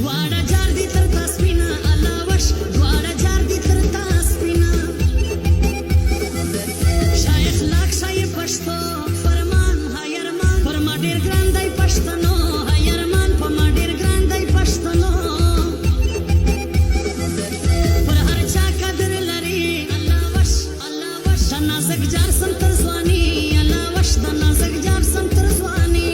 دواړه جار دي تر تاسبینا الله وش دواړه جار دي تر تاسبینا شایخ لاک شای پښتو فرمان هایرمان فرما ډیر ګران دی پښتنو هایرمان فرما ډیر ګران دی پښتنو پر هر چا قدر لري الله وش د نازک جار سم تر ځواني الله وش د نازک جار سم تر ځواني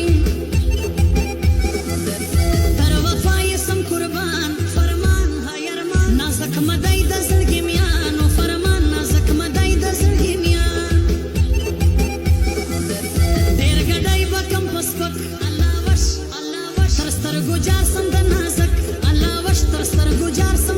تر وفا یې سم قربان فرمان هایرمان نازک مدای د زړګي میانو فرمان نازک مدای د زړګي میان ډېر ګډای به کم په سپک الله وش تر سترګو جار سم د نازک الله وش تر سترګو جار سم